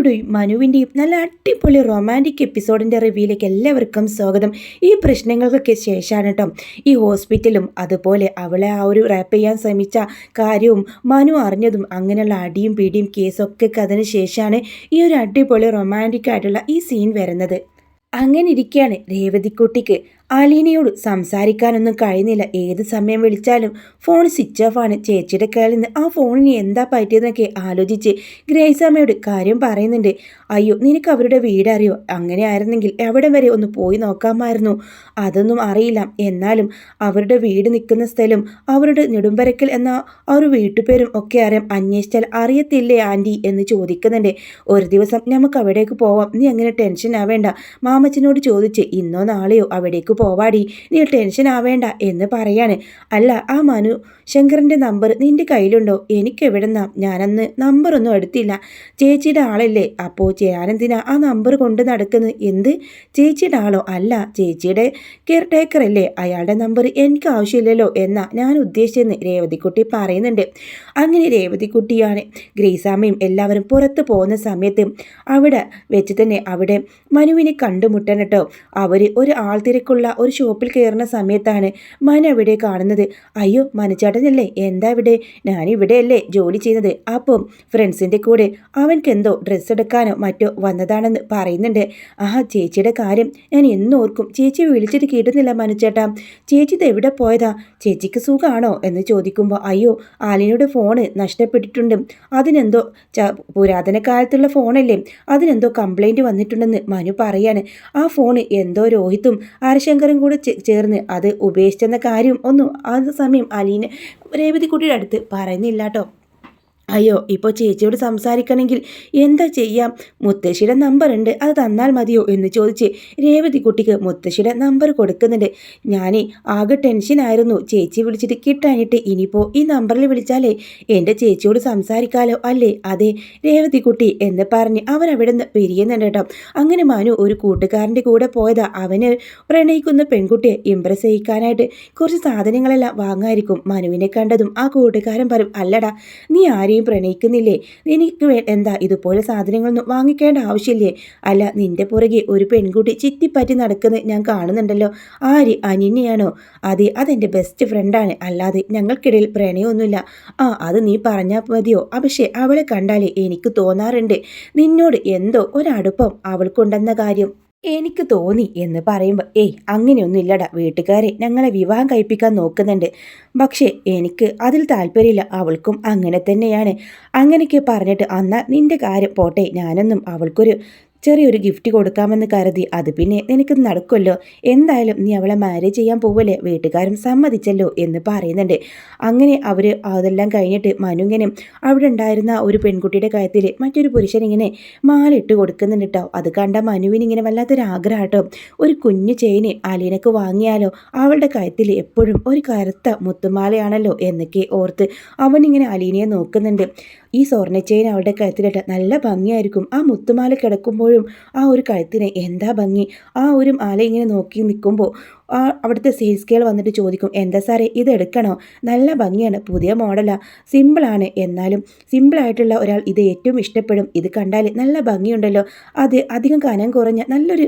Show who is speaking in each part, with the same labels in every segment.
Speaker 1: ആലിയുടെയും മനുവിൻ്റെയും നല്ല അടിപൊളി റൊമാൻറ്റിക് എപ്പിസോഡിൻ്റെ റിവ്യൂയിലേക്ക് എല്ലാവർക്കും സ്വാഗതം. ഈ പ്രശ്നങ്ങൾക്കൊക്കെ ശേഷമാണ് കേട്ടോ ഈ ഹോസ്പിറ്റലും അതുപോലെ അവളെ ആ ഒരു റാപ്പ് ചെയ്യാൻ ശ്രമിച്ച കാര്യവും മനു അറിഞ്ഞതും അങ്ങനെയുള്ള അടിയും പിടിയും കേസൊക്കെ അതിന് ശേഷമാണ് ഈ ഒരു അടിപൊളി റൊമാൻറ്റിക് ആയിട്ടുള്ള ഈ സീൻ വരുന്നത്. അങ്ങനെ ഇരിക്കുകയാണ് രേവതിക്കുട്ടിക്ക് അലീനയോട് സംസാരിക്കാനൊന്നും കഴിയുന്നില്ല. ഏത് സമയം വിളിച്ചാലും ഫോൺ സ്വിച്ച് ഓഫ് ആണ്. ചേച്ചിയുടെ കയ്യിൽ നിന്ന് ആ ഫോണിന് എന്താ പറ്റിയതെന്നൊക്കെ ആലോചിച്ച് ഗ്രേസ് അമ്മയോട് കാര്യം പറയുന്നുണ്ട്. അയ്യോ, നിനക്ക് അവരുടെ വീടറിയോ? അങ്ങനെ ആയിരുന്നെങ്കിൽ എവിടെ വരെ ഒന്ന് പോയി നോക്കാമായിരുന്നു. അതൊന്നും അറിയില്ല. എന്നാലും അവരുടെ വീട് നിൽക്കുന്ന സ്ഥലം അവരുടെ നെടുമ്പരക്കൽ എന്ന ആ ഒരു വീട്ടുപേരും ഒക്കെ അറിയാം. അന്വേഷിച്ചാൽ അറിയത്തില്ലേ ആൻറ്റി എന്ന് ചോദിക്കുന്നുണ്ട്. ഒരു ദിവസം നമുക്ക് അവിടേക്ക് പോവാം, നീ അങ്ങനെ ടെൻഷൻ ആവേണ്ട. മാമച്ചനോട് ചോദിച്ച് ഇന്നോ നാളെയോ അവിടേക്ക് പോവാടി, നീ ടെൻഷൻ ആവേണ്ട എന്ന് പറയാണ്. അല്ല, ആ മനു ശങ്കറിൻ്റെ നമ്പർ നിൻ്റെ കയ്യിലുണ്ടോ? എനിക്കെവിടെന്നാ, ഞാനന്ന് നമ്പറൊന്നും എടുത്തില്ല. ചേച്ചിയുടെ ആളല്ലേ, അപ്പോൾ ഞാനെന്തിനാ ആ നമ്പർ കൊണ്ട് നടക്കുന്നത്? എന്ത്, ചേച്ചിയുടെ ആളോ? അല്ല, ചേച്ചിയുടെ കെയർ ടേക്കർ അല്ലേ, അയാളുടെ നമ്പർ എനിക്ക് ആവശ്യമില്ലല്ലോ എന്നാ ഞാൻ ഉദ്ദേശിച്ചെന്ന് രേവതിക്കുട്ടി പറയുന്നുണ്ട്. അങ്ങനെ രേവതിക്കുട്ടിയാണ് ഗ്രേസാമ്മയും എല്ലാവരും പുറത്ത് പോകുന്ന സമയത്ത് അവിടെ വെച്ച് തന്നെ അവിടെ മനുവിനെ കണ്ടുമുട്ടാൻ കേട്ടോ. അവർ ഒരു ആൾത്തിരക്കുള്ള ഒരു ഷോപ്പിൽ കയറുന്ന സമയത്താണ് മനു അവിടെ കാണുന്നത്. അയ്യോ, മനുചേട്ടനല്ലേ, എന്താ ഇവിടെ? ഞാനിവിടെയല്ലേ ജോലി ചെയ്യുന്നത്. അപ്പോൾ ഫ്രണ്ട്സിൻ്റെ കൂടെ അവൻക്കെന്തോ ഡ്രസ്സ് എടുക്കാനോ മറ്റോ വന്നതാണെന്ന് പറയുന്നുണ്ട്. ചേച്ചിയുടെ കാര്യം ഞാൻ എന്നോർക്കും. ചേച്ചി വിളിച്ചിട്ട് കിട്ടുന്നില്ല മനുചേട്ടാ. ചേച്ചി ഇത് എവിടെ പോയതാ? ചേച്ചിക്ക് സുഖമാണോ എന്ന് ചോദിക്കുമ്പോൾ അയ്യോ, ആലിനയുടെ ഫോണ് നഷ്ടപ്പെട്ടിട്ടുണ്ട്. അതിനെന്തോ പുരാതന കാലത്തുള്ള ഫോണല്ലേ, അതിനെന്തോ കംപ്ലൈൻറ്റ് വന്നിട്ടുണ്ടെന്ന് മനു പറയാണ്. ആ ഫോണ് എന്തോ രോഹിത്തും ഹരിശങ്കറും കൂടെ ചേർന്ന് അത് ഉപേക്ഷിച്ചെന്ന കാര്യം ഒന്നും ആ സമയം അലീന രേവതിക്കുട്ടിയുടെ അടുത്ത് പറയുന്നില്ല കേട്ടോ. അയ്യോ, ഇപ്പോൾ ചേച്ചിയോട് സംസാരിക്കണമെങ്കിൽ എന്താ ചെയ്യാം? മുത്തശ്ശിയുടെ നമ്പർ ഉണ്ട്, അത് തന്നാൽ മതിയോ എന്ന് ചോദിച്ച് രേവതിക്കുട്ടിക്ക് മുത്തശ്ശിയുടെ നമ്പർ കൊടുക്കുന്നുണ്ട്. ഞാൻ ആകെ ടെൻഷനായിരുന്നു, ചേച്ചി വിളിച്ചിട്ട് കിട്ടാനിട്ട്. ഇനിയിപ്പോൾ ഈ നമ്പറിൽ വിളിച്ചാലേ എൻ്റെ ചേച്ചിയോട് സംസാരിക്കാലോ അല്ലേ? അതെ രേവതിക്കുട്ടി എന്ന് പറഞ്ഞ് അവൻ അവിടെ നിന്ന് പിരിയുന്നുണ്ട് കേട്ടോ. അങ്ങനെ മനു ഒരു കൂട്ടുകാരൻ്റെ കൂടെ പോയതാ. അവന് പ്രണയിക്കുന്ന പെൺകുട്ടിയെ ഇംപ്രസ് ചെയ്യിക്കാനായിട്ട് കുറച്ച് സാധനങ്ങളെല്ലാം വാങ്ങായിരിക്കും. മനുവിനെ കണ്ടതും ആ കൂട്ടുകാരൻ പറയും, അല്ലടാ, നീ ആരെയും പ്രണയിക്കുന്നില്ലേ? എനിക്ക് എന്താ ഇതുപോലെ സാധനങ്ങളൊന്നും വാങ്ങിക്കേണ്ട ആവശ്യമില്ലേ? അല്ല, നിന്റെ പുറകെ ഒരു പെൺകുട്ടി ചുറ്റിപ്പറ്റി നടക്കുന്നത് ഞാൻ കാണുന്നുണ്ടല്ലോ. ആര്, അനിനെയാണോ? അതെ, അതെൻ്റെ ബെസ്റ്റ് ഫ്രണ്ടാണ്, അല്ലാതെ ഞങ്ങൾക്കിടയിൽ പ്രണയമൊന്നുമില്ല. അത് നീ പറഞ്ഞാൽ മതിയോ? പക്ഷേ അവളെ കണ്ടാലേ എനിക്ക് തോന്നാറുണ്ട് നിന്നോട് എന്തോ ഒരടുപ്പം അവൾക്കുണ്ടെന്ന കാര്യം എനിക്ക് തോന്നി എന്ന് പറയുമ്പോൾ അങ്ങനെയൊന്നും ഇല്ലടാ, വീട്ടുകാരെ ഞങ്ങളെ വിവാഹം കഴിപ്പിക്കാൻ നോക്കുന്നുണ്ട്. പക്ഷേ എനിക്ക് അതിൽ താല്പര്യമില്ല, അവൾക്കും അങ്ങനെ തന്നെയാണ്. അങ്ങനെയൊക്കെ പറഞ്ഞിട്ട് എന്നാൽ നിൻ്റെ കാര്യം പോട്ടെ, ഞാനൊന്നും അവൾക്കൊരു ചെറിയൊരു ഗിഫ്റ്റ് കൊടുക്കാമെന്ന് കരുതി. അത് പിന്നെ നിനക്ക് നടക്കുമല്ലോ. എന്തായാലും നീ അവളെ മാരേജ് ചെയ്യാൻ പോവല്ലേ, വീട്ടുകാരും സമ്മതിച്ചല്ലോ എന്ന് പറയുന്നുണ്ട്. അങ്ങനെ അവർ അതെല്ലാം കഴിഞ്ഞിട്ട് മനു ഇങ്ങനെ അവിടെ ഉണ്ടായിരുന്ന ഒരു പെൺകുട്ടിയുടെ കഴുത്തിൽ മറ്റൊരു പുരുഷനിങ്ങനെ മാലിട്ട് കൊടുക്കുന്നുണ്ട് കേട്ടോ. അത് കണ്ട മനുവിനിങ്ങനെ വല്ലാത്തൊരു ആഗ്രഹം കേട്ടോ. ഒരു കുഞ്ഞു ചെയിന് അലീനക്ക് വാങ്ങിയാലോ, അവളുടെ കഴുത്തിൽ എപ്പോഴും ഒരു കറുത്ത മുത്തുമാലയാണല്ലോ എന്നൊക്കെ ഓർത്ത് അവനിങ്ങനെ അലീനയെ നോക്കുന്നുണ്ട്. ഈ സ്വർണ്ണ ചെയിൻ അവളുടെ കഴുത്തിലിട്ട് നല്ല ഭംഗിയായിരിക്കും. ആ മുത്തുമാല കിടക്കുമ്പോഴും ആ ഒരു കഴുത്തിന് എന്താ ഭംഗി. ആ ഒരു മാല ഇങ്ങനെ നോക്കി നിൽക്കുമ്പോൾ അവിടുത്തെ സെയിൽസ് ഗേൾ വന്നിട്ട് ചോദിക്കും, എന്താ സാറേ ഇത് എടുക്കണോ? നല്ല ഭംഗിയാണ്, പുതിയ മോഡലാണ്, സിമ്പിളാണ്. എന്നാലും സിമ്പിളായിട്ടുള്ള ഒരാൾ ഇത് ഏറ്റവും ഇഷ്ടപ്പെടും. ഇത് കണ്ടാൽ നല്ല ഭംഗിയുണ്ടല്ലോ, അത് അധികം കനം കുറഞ്ഞ നല്ലൊരു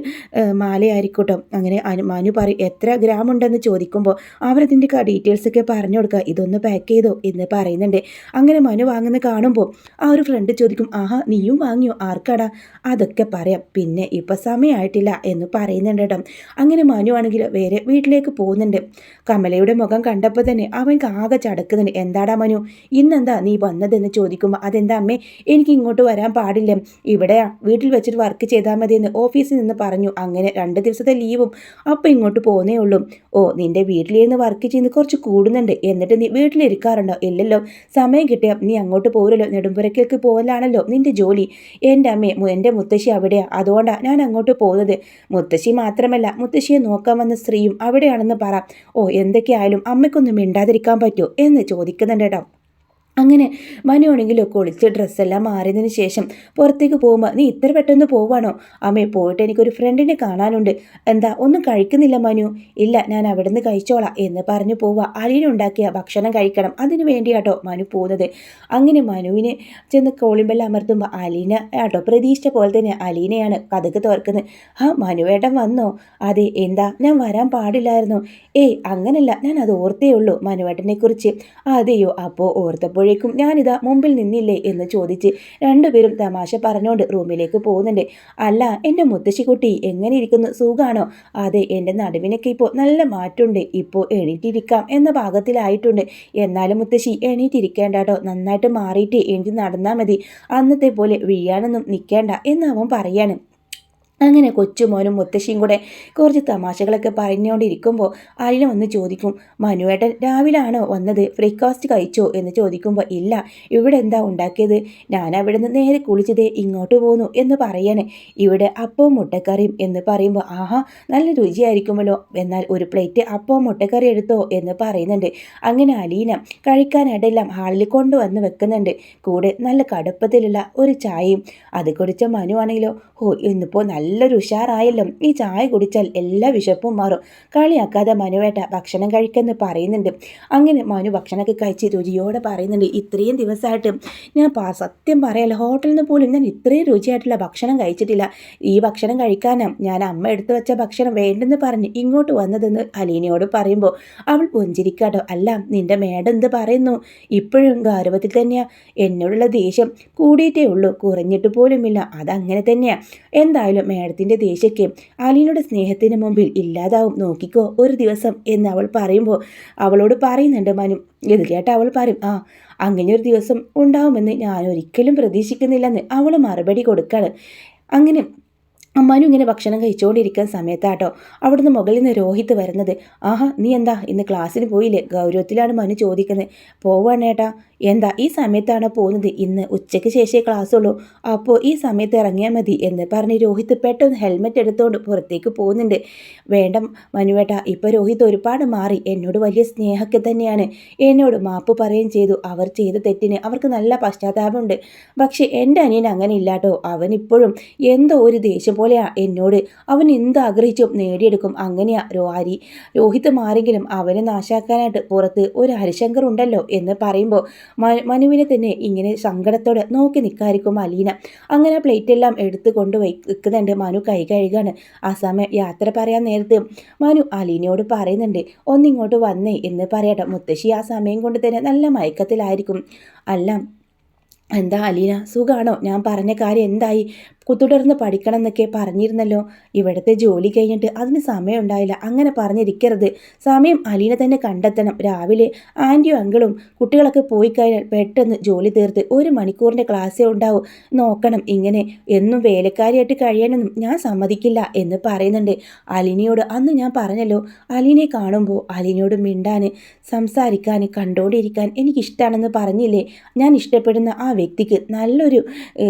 Speaker 1: മാലയായിരിക്കട്ടോ. അങ്ങനെ മനു പറയും, എത്ര ഗ്രാം ഉണ്ടെന്ന് ചോദിക്കുമ്പോൾ അവരതിൻ്റെ ഡീറ്റെയിൽസൊക്കെ പറഞ്ഞു കൊടുക്കുക. ഇതൊന്ന് പാക്ക് ചെയ്തോ എന്ന് പറയുന്നുണ്ട്. അങ്ങനെ മനു വാങ്ങുന്ന കാണുമ്പോൾ ആ ഒരു ഫ്രണ്ട് ചോദിക്കും, നീയും വാങ്ങിയോ? ആർക്കാടാ? അതൊക്കെ പറയാം, പിന്നെ ഇപ്പം സമയമായിട്ടില്ല എന്ന് പറയുന്നുണ്ട് കേട്ടോ. അങ്ങനെ മനു ആണെങ്കിൽ വേറെ വീട്ടിലേക്ക് പോകുന്നുണ്ട്. കമലയുടെ മുഖം കണ്ടപ്പോൾ തന്നെ അവൻക്ക് ആകെ ചടക്കുന്നുണ്ട്. എന്താടാ മനു, ഇന്നെന്താ നീ വന്നതെന്ന് ചോദിക്കുമ്പോൾ അതെന്താ അമ്മേ, എനിക്ക് ഇങ്ങോട്ട് വരാൻ പാടില്ല, ഇവിടെ വീട്ടിൽ വെച്ചിട്ട് വർക്ക് ചെയ്താൽ മതിയെന്ന് ഓഫീസിൽ നിന്ന് പറഞ്ഞു. അങ്ങനെ 2 ദിവസത്തെ ലീവും അപ്പം ഇങ്ങോട്ട് പോകുന്നേ ഉള്ളൂ. നിൻ്റെ വീട്ടിലിരുന്ന് വർക്ക് ചെയ്യുന്നത് കുറച്ച് കൂടുന്നുണ്ട്, എന്നിട്ട് നീ വീട്ടിലിരിക്കാറുണ്ടോ? ഇല്ലല്ലോ, സമയം കിട്ടിയാൽ നീ അങ്ങോട്ട് പോരല്ലോ, നെടുമ്പുരക്കേക്ക് പോകലാണല്ലോ നിൻ്റെ ജോലി. എൻ്റെ അമ്മേ, എൻ്റെ മുത്തശ്ശി അവിടെയാണ്, അതുകൊണ്ടാണ് ഞാൻ അങ്ങോട്ട് പോകുന്നത്. മുത്തശ്ശി മാത്രമല്ല, മുത്തശ്ശിയെ നോക്കാൻ വന്ന സ്ത്രീയും അവിടെയാണെന്ന് പറ. എന്തൊക്കെയായാലും അമ്മയ്ക്കൊന്നും മിണ്ടാതിരിക്കാൻ പറ്റുമോ എന്ന് ചോദിക്കുന്നുണ്ട് കേട്ടോ. അങ്ങനെ മനുവാണെങ്കിലോ കുളിച്ച് ഡ്രസ്സെല്ലാം മാറിയതിന് ശേഷം പുറത്തേക്ക് പോകുമ്പോൾ നീ ഇത്ര പെട്ടെന്ന് പോവാണോ? അമ്മേ പോയിട്ട് എനിക്കൊരു ഫ്രണ്ടിനെ കാണാനുണ്ട്. എന്താ ഒന്നും കഴിക്കുന്നില്ല മനു? ഇല്ല ഞാൻ അവിടെ നിന്ന് കഴിച്ചോളാം എന്ന് പറഞ്ഞു പോവുക. അലീനുണ്ടാക്കിയ ഭക്ഷണം കഴിക്കണം, അതിന് വേണ്ടിയാട്ടോ മനു പോകുന്നത്. അങ്ങനെ മനുവിനെ ചെന്ന് കോളിംബെല്ലാം അമർത്തുമ്പോൾ അലീന ആട്ടോ പ്രതീക്ഷിച്ച പോലെ തന്നെ അലീനയാണ് കഥക് തുറക്കുന്നത്. ആ മനുവേട്ടൻ വന്നോ? അതെ, എന്താ ഞാൻ വരാൻ പാടില്ലായിരുന്നു? ഏയ് അങ്ങനല്ല, ഞാൻ അത് ഓർത്തേ ഉള്ളൂ മനുവേട്ടനെ കുറിച്ച്. അതെയോ, അപ്പോൾ ഓർത്തപ്പോഴേക്കും ഞാനിതാ മുമ്പിൽ നിന്നില്ലേ എന്ന് ചോദിച്ച് രണ്ടുപേരും തമാശ പറഞ്ഞുകൊണ്ട് റൂമിലേക്ക് പോകുന്നുണ്ട്. അല്ല എൻ്റെ മുത്തശ്ശിക്കുട്ടി എങ്ങനെ ഇരിക്കുന്നു, സുഖാണോ? അതെ, എൻ്റെ നടുവിനൊക്കെ ഇപ്പോൾ നല്ല മാറ്റമുണ്ട്, ഇപ്പോൾ എണീറ്റിരിക്കാം എന്ന ഭാഗത്തിലായിട്ടുണ്ട്. എന്നാലും മുത്തശ്ശി എണീറ്റിരിക്കേണ്ടോ, നന്നായിട്ട് മാറിയിട്ട് എനിക്ക് നടന്നാൽ മതി, അന്നത്തെ പോലെ വീഴാനൊന്നും നിൽക്കേണ്ട എന്ന് അവൻ പറയാണ്. അങ്ങനെ കൊച്ചുമോനും മുത്തശ്ശിയും കൂടെ കുറച്ച് തമാശകളൊക്കെ പറഞ്ഞുകൊണ്ടിരിക്കുമ്പോൾ അലീന വന്ന് ചോദിക്കും, മനുവേട്ടൻ രാവിലാണോ വന്നത്, ബ്രേക്ക്ഫാസ്റ്റ് കഴിച്ചോ എന്ന് ചോദിക്കുമ്പോൾ ഇല്ല, ഇവിടെ എന്താ ഉണ്ടാക്കിയത്? ഞാൻ അവിടെ നിന്ന് നേരെ കുളിച്ചതേ ഇങ്ങോട്ട് പോന്നു എന്ന് പറയാണ്. ഇവിടെ അപ്പവും മുട്ടക്കറിയും എന്ന് പറയുമ്പോൾ ആഹാ നല്ല രുചിയായിരിക്കുമല്ലോ, എന്നാൽ ഒരു പ്ലേറ്റ് അപ്പവും മുട്ടക്കറി എടുത്തോ എന്ന് പറയുന്നുണ്ട്. അങ്ങനെ അലീന കഴിക്കാനായിട്ടെല്ലാം ഹാളിൽ കൊണ്ടുവന്ന് വെക്കുന്നുണ്ട്. കൂടെ നല്ല കടുപ്പത്തിലുള്ള ഒരു ചായയും. അത് കുടിച്ച മനു ആണെങ്കിലോ, ഓ ഇന്നിപ്പോൾ നല്ലൊരു ഉഷാറായല്ലോ, ഈ ചായ കുടിച്ചാൽ എല്ലാ വിശപ്പും മാറും. കളിയാക്കാതെ മനുവേട്ട ഭക്ഷണം കഴിക്കുമെന്ന് പറയുന്നുണ്ട്. അങ്ങനെ മനു ഭക്ഷണമൊക്കെ കഴിച്ച് രുചിയോടെ പറയുന്നുണ്ട്, ഇത്രയും ദിവസമായിട്ട് ഞാൻ സത്യം പറയാലോ ഹോട്ടലിൽ നിന്ന് പോലും ഞാൻ ഇത്രയും രുചിയായിട്ടുള്ള ഭക്ഷണം കഴിച്ചിട്ടില്ല. ഈ ഭക്ഷണം കഴിക്കാനാണ് ഞാൻ അമ്മ എടുത്തു വെച്ച ഭക്ഷണം വേണ്ടെന്ന് പറഞ്ഞ് ഇങ്ങോട്ട് വന്നതെന്ന് അലീനയോട് പറയുമ്പോൾ അവൾ പുഞ്ചിരിക്കാട്ടോ. അല്ല നിന്റെ മേഡം എന്ത് പറയുന്നു? ഇപ്പോഴും ഗൗരവത്തിൽ തന്നെയാ? എന്നോടുള്ള ദേഷ്യം കൂടിയിട്ടേ ഉള്ളൂ, കുറഞ്ഞിട്ട് പോലുമില്ല. അതങ്ങനെ തന്നെയാ. എന്തായാലും മേഡത്തിൻ്റെ ദേഷ്യമൊക്കെ അലീനയുടെ സ്നേഹത്തിന് മുമ്പിൽ ഇല്ലാതാവും, നോക്കിക്കോ ഒരു ദിവസം എന്ന് അവൾ പറയുമ്പോൾ അവളോട് പറയുന്നുണ്ട് മനു. ഇത് കേട്ട് അവൾ പറയും, ആ അങ്ങനെ ഒരു ദിവസം ഉണ്ടാവുമെന്ന് ഞാൻ ഒരിക്കലും പ്രതീക്ഷിക്കുന്നില്ലെന്ന് അവൾ മറുപടി കൊടുക്കാണ്. അങ്ങനെ മനു ഇങ്ങനെ ഭക്ഷണം കഴിച്ചുകൊണ്ടിരിക്കുന്ന സമയത്താട്ടോ അവിടുന്ന് മുകളിൽ നിന്ന് രോഹിത് വരുന്നത്. ആഹാ നീ എന്താ ഇന്ന് ക്ലാസ്സിന് പോയില്ലേ? ഗൗരവത്തിലാണ് മനു ചോദിക്കുന്നത്. പോവാണേട്ടാ. എന്താ ഈ സമയത്താണോ പോകുന്നത്? ഇന്ന് ഉച്ചയ്ക്ക് ശേഷമേ ക്ലാസ്സുള്ളൂ, അപ്പോൾ ഈ സമയത്ത് ഇറങ്ങിയാൽ മതി എന്ന് പറഞ്ഞ് രോഹിത് പെട്ടെന്ന് ഹെൽമെറ്റ് എടുത്തുകൊണ്ട് പുറത്തേക്ക് പോകുന്നുണ്ട്. വേണ്ട മനുവേട്ടാ, ഇപ്പോൾ രോഹിത് ഒരുപാട് മാറി, എന്നോട് വലിയ സ്നേഹമൊക്കെ തന്നെയാണ്, എന്നോട് മാപ്പ് പറയുകയും ചെയ്തു. അവർ ചെയ്ത തെറ്റിന് അവർക്ക് നല്ല പശ്ചാത്താപമുണ്ട്. പക്ഷേ എൻ്റെ അനിയൻ അങ്ങനെ ഇല്ലാട്ടോ, അവനിപ്പോഴും എന്തോ ഒരു ദേഷ്യം പോലെയാ എന്നോട്. അവൻ എന്ത് ആഗ്രഹിച്ചും നേടിയെടുക്കും, അങ്ങനെയാ രോഹിത് മാറിയെങ്കിലും അവനെ നാശാക്കാനായിട്ട് പുറത്ത് ഒരു ഹരിശങ്കർ ഉണ്ടല്ലോ എന്ന് പറയുമ്പോൾ മനുവിനെ തന്നെ ഇങ്ങനെ സങ്കടത്തോടെ നോക്കി നിൽക്കായിരിക്കും അലീന. അങ്ങനെ പ്ലേറ്റ് എല്ലാം എടുത്ത് കൊണ്ട് വെക്കുന്നുണ്ട്. മനു കൈ കഴുകാണ്. ആ സമയം യാത്ര പറയാൻ നേരത്ത് മനു അലീനയോട് പറയുന്നുണ്ട്, ഒന്നിങ്ങോട്ട് വന്നേ എന്ന് പറയട്ടെ. മുത്തശ്ശി ആ സമയം കൊണ്ട് തന്നെ നല്ല മയക്കത്തിലായിരിക്കും. അല്ല എന്താ അലീന, സുഖാണോ? ഞാൻ പറഞ്ഞ കാര്യം എന്തായി? തുടർന്ന് പഠിക്കണം എന്നൊക്കെ പറഞ്ഞിരുന്നല്ലോ. ഇവിടുത്തെ ജോലി കഴിഞ്ഞിട്ട് അതിന് സമയം ഉണ്ടായില്ല. അങ്ങനെ പറഞ്ഞിരിക്കരുത്. സമയം അലീന തന്നെ കണ്ടെത്തണം. രാവിലെ ആൻറ്റിയും അങ്കിളും കുട്ടികളൊക്കെ പോയി കഴിഞ്ഞാൽ പെട്ടെന്ന് ജോലി തീർത്ത് 1 മണിക്കൂറിൻ്റെ ക്ലാസ്സേ ഉണ്ടാവും. നോക്കണം, ഇങ്ങനെ എന്നും വേലക്കാരിയായിട്ട് കഴിയാനൊന്നും ഞാൻ സമ്മതിക്കില്ല എന്ന് പറയുന്നുണ്ട്. അലീനയോട് അന്ന് ഞാൻ പറഞ്ഞല്ലോ, അലീനയെ കാണുമ്പോൾ അലീനയോട് മിണ്ടാൻ, സംസാരിക്കാൻ, കണ്ടോണ്ടിരിക്കാൻ എനിക്കിഷ്ടമാണെന്ന് പറഞ്ഞില്ലേ? ഞാൻ ഇഷ്ടപ്പെടുന്ന ആ വ്യക്തിക്ക് നല്ലൊരു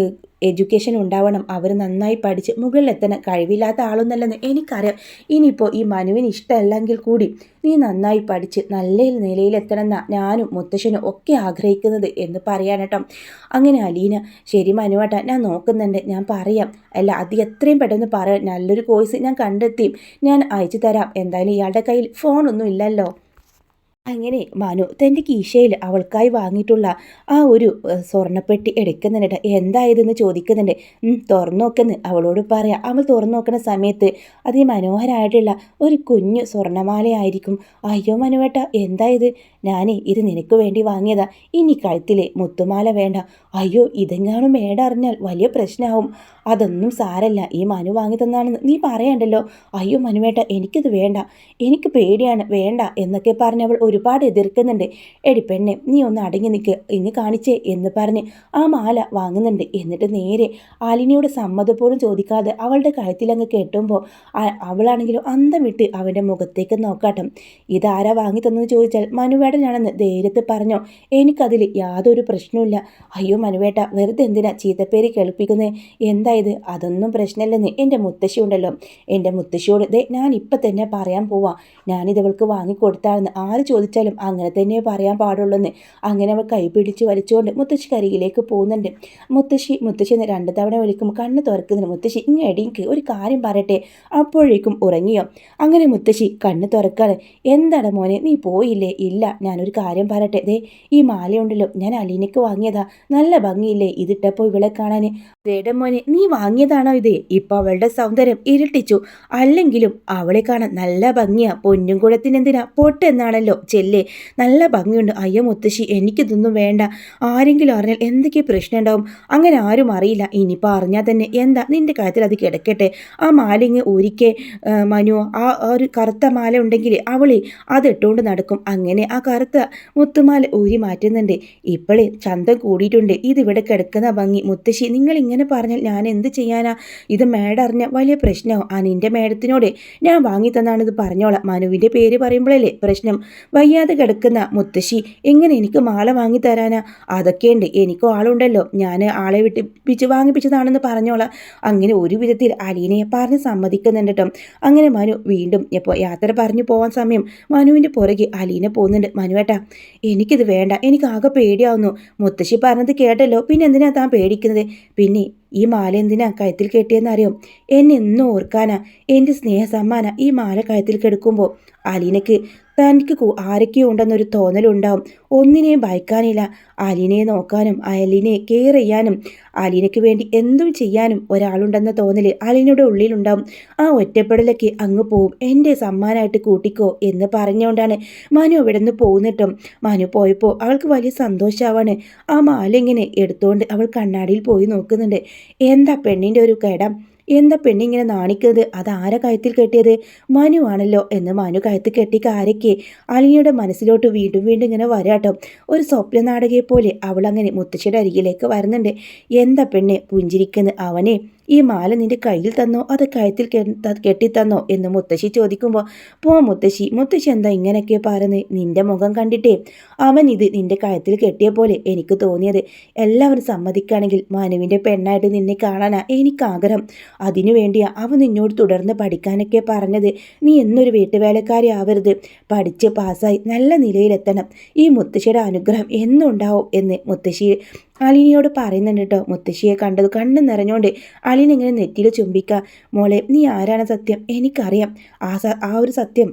Speaker 1: എഡ്യൂക്കേഷൻ ഉണ്ടാവണം, അവർ നന്നായി പഠിച്ച് മുകളിലെത്തണം. കഴിവില്ലാത്ത ആളൊന്നല്ലെന്ന് എനിക്കറിയാം. ഇനിയിപ്പോൾ ഈ മനുവിന് ഇഷ്ടമല്ലെങ്കിൽ കൂടി നീ നന്നായി പഠിച്ച് നല്ല നിലയിലെത്തണമെന്ന ഞാനും മുത്തശ്ശനും ഒക്കെ ആഗ്രഹിക്കുന്നത് എന്ന് പറയാനട്ടോ. അങ്ങനെ അലീന, ശരി മനുവേട്ടാ, ഞാൻ നോക്കുന്നുണ്ട്, ഞാൻ പറയാം. അല്ല അത് എത്രയും പെട്ടെന്ന് പറയാം. നല്ലൊരു കോഴ്സ് ഞാൻ കണ്ടെത്തി ഞാൻ അയച്ചു തരാം. എന്തായാലും ഇയാളുടെ കയ്യിൽ ഫോണൊന്നും ഇല്ലല്ലോ. അങ്ങനെ മനു തൻ്റെ കീശയിൽ അവൾക്കായി വാങ്ങിയിട്ടുള്ള ആ ഒരു സ്വർണ്ണപ്പെട്ടി എടുക്കുന്നുണ്ട്. എന്തായതെന്ന് ചോദിക്കുന്നുണ്ട്. തുറന്നു നോക്കെന്ന് അവളോട് പറയാം. അവൾ തുറന്നു നോക്കുന്ന സമയത്ത് അതിമനോഹരമായിട്ടുള്ള ഒരു കുഞ്ഞു സ്വർണ്ണമാലയായിരിക്കും. അയ്യോ മനുവേട്ട, എന്തായത്? ഞാനേ ഇത് നിനക്ക് വേണ്ടി വാങ്ങിയതാ. ഇനി കഴുത്തിലെ മുത്തുമാല വേണ്ട. അയ്യോ ഇതെങ്ങാനും മേടറിഞ്ഞാൽ വലിയ പ്രശ്നമാവും. അതൊന്നും സാരല്ല, ഈ മനു വാങ്ങി തന്നാണെന്ന് നീ പറയണ്ടല്ലോ. അയ്യോ മനുവേട്ട, എനിക്കിത് വേണ്ട, എനിക്ക് പേടിയാണ്, വേണ്ട എന്നൊക്കെ പറഞ്ഞവൾ ഒരുപാട് എതിർക്കുന്നുണ്ട്. എടി പെണ്ണെ, നീ ഒന്ന് അടങ്ങി നിൽക്ക്, ഇനി കാണിച്ചേ എന്ന് പറഞ്ഞ് ആ മാല വാങ്ങുന്നുണ്ട്. എന്നിട്ട് നേരെ ആലിനിയുടെ സമ്മതപ്പോലും ചോദിക്കാതെ അവളുടെ കഴുത്തിലങ്ങ് കെട്ടുമ്പോൾ അവളാണെങ്കിലും അന്തം വിട്ട് അവൻ്റെ മുഖത്തേക്ക് നോക്കാട്ടം. ഇതാരാ വാങ്ങി തന്നെന്ന് ചോദിച്ചാൽ മനുവേട്ടനാണെന്ന് ധൈര്യത്തിൽ പറഞ്ഞോ. എനിക്കതിൽ യാതൊരു പ്രശ്നവുമില്ല. അയ്യോ മനുവേട്ട, വെറുതെ എന്തിനാ ചീത്തപ്പേര് കേൾപ്പിക്കുന്നത്? എന്തായത്? അതൊന്നും പ്രശ്നമില്ലെന്ന് എൻ്റെ മുത്തശ്ശി ഉണ്ടല്ലോ. എൻ്റെ മുത്തശ്ശിയോട് ഞാൻ ഇപ്പം തന്നെ പറയാൻ പോവാം. ഞാനിതവൾക്ക് വാങ്ങിക്കൊടുത്താണെന്ന്. ആര് ചോദിച്ചു ചോദിച്ചാലും അങ്ങനെ തന്നെ പറയാൻ പാടുള്ളൂന്ന്. അങ്ങനെ അവൾ കൈ പിടിച്ച് വലിച്ചുകൊണ്ട് മുത്തശ്ശി കരികിലേക്ക് പോകുന്നുണ്ട്. മുത്തശ്ശി എന്ന് 2 തവണ വിളിക്കുമ്പോൾ കണ്ണ് തുറക്കുന്നുണ്ട്. മുത്തശ്ശി ഇങ്ങെടിക്ക് ഒരു കാര്യം പറയട്ടെ. അപ്പോഴേക്കും ഉറങ്ങിയോ? അങ്ങനെ മുത്തശ്ശി കണ്ണ് തുറക്കാണ്. എന്താണ് മോനെ, നീ പോയില്ലേ? ഇല്ല, ഞാനൊരു കാര്യം പറയട്ടെ. ദേ ഈ മാലയുണ്ടല്ലോ, ഞാൻ അലീനയ്ക്ക് വാങ്ങിയതാ. നല്ല ഭംഗിയില്ലേ ഇതിട്ടപ്പോൾ ഇവളെ കാണാൻ? ദേടാ മോനെ, നീ വാങ്ങിയതാണോ ഇത്? ഇപ്പൊ അവളുടെ സൗന്ദര്യം ഇരട്ടിച്ചു. അല്ലെങ്കിലും അവളെ കാണാൻ നല്ല ഭംഗിയാ. പൊന്നും കുടത്തിനെന്തിനാ പൊട്ടെന്നാണല്ലോ ചെല്ലേ. നല്ല ഭംഗിയുണ്ട്. അയ്യോ മുത്തശ്ശി, എനിക്കിതൊന്നും വേണ്ട. ആരെങ്കിലും അറിഞ്ഞാൽ എന്തൊക്കെ പ്രശ്നം ഉണ്ടാവും? അങ്ങനെ ആരും അറിയില്ല. ഇനിയിപ്പോൾ അറിഞ്ഞാൽ തന്നെ എന്താ, നിന്റെ കാര്യത്തിൽ അത് കിടക്കട്ടെ. ആ മാലിങ് ഊരിക്കെ മനു. ആ ഒരു കറുത്ത മാല ഉണ്ടെങ്കിൽ അവളെ അതിട്ടുകൊണ്ട് നടക്കും. അങ്ങനെ ആ കറുത്ത മുത്തുമാല ഊരി മാറ്റുന്നുണ്ട്. ഇപ്പോഴേ ചന്തം കൂടിയിട്ടുണ്ട്. ഇതിവിടെ കിടക്കുന്ന ഭംഗി. മുത്തശ്ശി, നിങ്ങൾ ഇങ്ങനെ പറഞ്ഞാൽ ഞാൻ എന്ത് ചെയ്യാനാ? ഇത് മേഡം അറിഞ്ഞ വലിയ പ്രശ്നമാവും. നിന്റെ മേഡത്തിനോട് ഞാൻ വാങ്ങി തന്നാണിത് പറഞ്ഞോളാം. മനുവിൻ്റെ പേര് പറയുമ്പോഴല്ലേ പ്രശ്നം. വയ്യാതെ കിടക്കുന്ന മുത്തശ്ശി എങ്ങനെ എനിക്ക് മാല വാങ്ങി തരാനാ? അതൊക്കെയുണ്ട്, എനിക്കും ആളുണ്ടല്ലോ. ഞാൻ ആളെ വാങ്ങിപ്പിച്ചതാണെന്ന് പറഞ്ഞോളാം. അങ്ങനെ ഒരു വിധത്തിൽ അലീനയെ പറഞ്ഞ് സമ്മതിക്കുന്നുണ്ട് കേട്ടോ. അങ്ങനെ മനു വീണ്ടും ഇപ്പോൾ യാത്ര പറഞ്ഞു പോകാൻ സമയം മനുവിൻ്റെ പുറകെ അലീന പോകുന്നുണ്ട്. മനുവേട്ടാ, എനിക്കിത് വേണ്ട, എനിക്ക് ആകെ പേടിയാവുന്നു. മുത്തശ്ശി പറഞ്ഞത് കേട്ടല്ലോ, പിന്നെ എന്തിനാ താൻ പേടിക്കുന്നത്? പിന്നെ ഈ മാല എന്തിനാ കഴുത്തിൽ കെട്ടിയെന്നറിയോ? എന്നെ എന്നും ഓർക്കാനാ. എൻ്റെ സ്നേഹ സമ്മാന ഈ മാല കഴുത്തിൽ കെടുക്കുമ്പോൾ അലീനയ്ക്ക് തനിക്ക് ആരൊക്കെയോ ഉണ്ടെന്നൊരു തോന്നലുണ്ടാവും. ഒന്നിനെയും ഭയക്കാനില്ല. അലീനയെ നോക്കാനും അലീനയെ കെയർ ചെയ്യാനും അലീനയ്ക്ക് വേണ്ടി എന്തും ചെയ്യാനും ഒരാളുണ്ടെന്ന തോന്നൽ അലീനയുടെ ഉള്ളിലുണ്ടാവും. ആ ഒറ്റപ്പെടലൊക്കെ അങ്ങ് പോവും. എൻ്റെ സമ്മാനമായിട്ട് കൂട്ടിക്കോ എന്ന് പറഞ്ഞുകൊണ്ടാണ് മനു അവിടെ നിന്ന് പോകുന്നിട്ടും. മനു പോയപ്പോൾ അവൾക്ക് വലിയ സന്തോഷമാവാണ്. ആ മാല ഇങ്ങനെ എടുത്തുകൊണ്ട് അവൾ കണ്ണാടിയിൽ പോയി നോക്കുന്നുണ്ട്. എന്താ പെണ്ണിൻ്റെ ഒരു കടം? എന്താ പെണ്ണിങ്ങനെ നാണിക്കുന്നത്? അതാരാ കഴുത്തിൽ കെട്ടിയത്? മനു ആണല്ലോ എന്ന് മനു കഴുത്തിൽ കെട്ടി ആരൊക്കെ അലീനയുടെ മനസ്സിലോട്ട് വീണ്ടും വീണ്ടും ഇങ്ങനെ വരാട്ടോ. ഒരു സ്വപ്ന നാടകയെ പോലെ അവൾ അങ്ങനെ മുത്തശ്ശിയുടെ അരികിലേക്ക് വരുന്നുണ്ട്. എന്താ പെണ്ണെ പുഞ്ചിരിക്കുന്നത്? അവനെ ഈ മാല നിന്റെ കയ്യിൽ തന്നോ അത് കഴുത്തിൽ കെട്ടിത്തന്നോ എന്ന് മുത്തശ്ശി ചോദിക്കുമ്പോൾ, മുത്തശ്ശി എന്താ ഇങ്ങനെയൊക്കെ പറയുന്നത്? നിന്റെ മുഖം കണ്ടിട്ടേ അവൻ ഇത് നിന്റെ കഴുത്തിൽ കെട്ടിയ പോലെ എനിക്ക് തോന്നിയത്. എല്ലാവരും സമ്മതിക്കുകയാണെങ്കിൽ മനുവിൻ്റെ പെണ്ണായിട്ട് നിന്നെ കാണാനാ എനിക്കാഗ്രഹം. അതിനുവേണ്ടിയാ അവൻ നിന്നോട് തുടർന്ന് പഠിക്കാനൊക്കെ പറഞ്ഞത്. നീ എന്നൊരു വീട്ടുവേലക്കാരി ആവരുത്. പഠിച്ച് പാസ്സായി നല്ല നിലയിലെത്തണം. ഈ മുത്തശ്ശിയുടെ അനുഗ്രഹം എന്നും ഉണ്ടാവും എന്ന് മുത്തശ്ശി അലീനയോട് പറയുന്നുണ്ട് കേട്ടോ. മുത്തശ്ശിയെ കണ്ടത് കണ്ണ് നിറഞ്ഞോണ്ട് അലീന ഇങ്ങനെ നെറ്റിയിൽ ചുംബിക്കുക. മോളെ, നീ ആരാണ് സത്യം എനിക്കറിയാം. ആ ഒരു സത്യം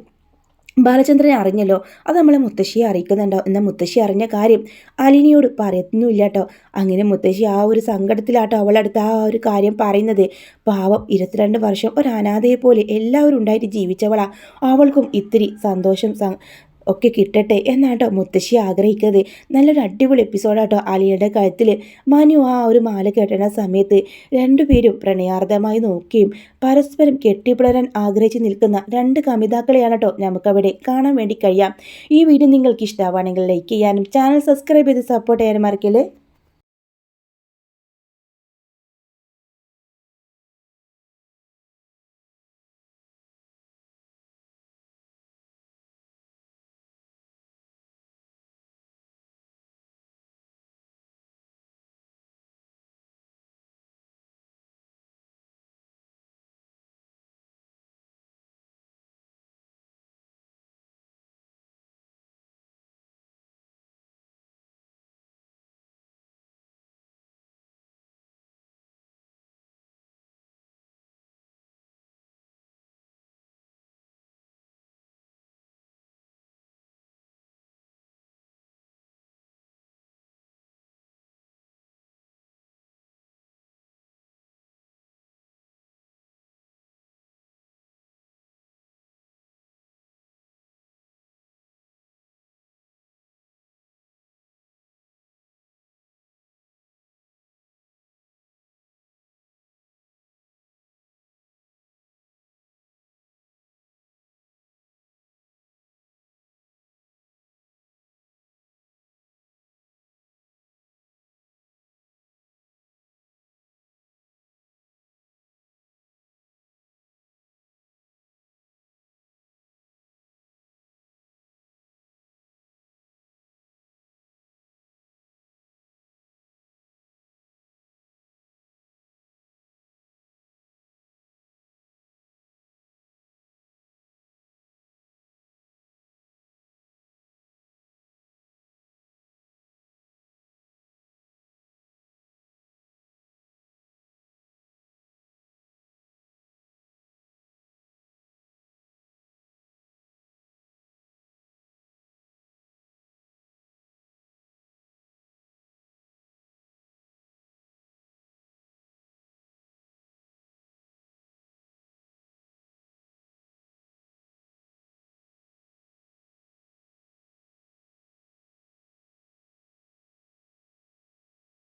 Speaker 1: ബാലചന്ദ്രനെ അറിഞ്ഞല്ലോ. അത് നമ്മളെ മുത്തശ്ശിയെ അറിയിക്കുന്നുണ്ടോ? എന്നാൽ മുത്തശ്ശി അറിഞ്ഞ കാര്യം അലീനയോട് പറയുന്നുമില്ല കേട്ടോ. അങ്ങനെ മുത്തശ്ശി ആ ഒരു സങ്കടത്തിലാട്ടോ അവളടുത്ത് ആ ഒരു കാര്യം പറയുന്നത്. പാവം 22 വർഷം ഒരു അനാഥയെ പോലെ എല്ലാവരും ഉണ്ടായിട്ട് ജീവിച്ചവളാ. അവൾക്കും ഇത്തിരി സന്തോഷം ഒക്കെ കിട്ടട്ടെ എന്നാട്ടോ മുത്തശ്ശി ആഗ്രഹിക്കുന്നത്. നല്ലൊരു അടിപൊളി എപ്പിസോഡാട്ടോ. അലിയുടെ കഴുത്തിൽ മനു ആ ഒരു മാല കെട്ടുന്ന സമയത്ത് രണ്ടുപേരും പ്രണയാർദ്ധമായി നോക്കുകയും പരസ്പരം കെട്ടിപ്പിടരാൻ ആഗ്രഹിച്ച് നിൽക്കുന്ന 2 കമിതാക്കളെയാണ് കേട്ടോ നമുക്കവിടെ കാണാൻ വേണ്ടി കഴിയാം. ഈ വീഡിയോ നിങ്ങൾക്ക് ഇഷ്ടമാണെങ്കിൽ ലൈക്ക് ചെയ്യാനും ചാനൽ സബ്സ്ക്രൈബ് ചെയ്ത് സപ്പോർട്ട് ചെയ്യാനും മറക്കല്ലേ.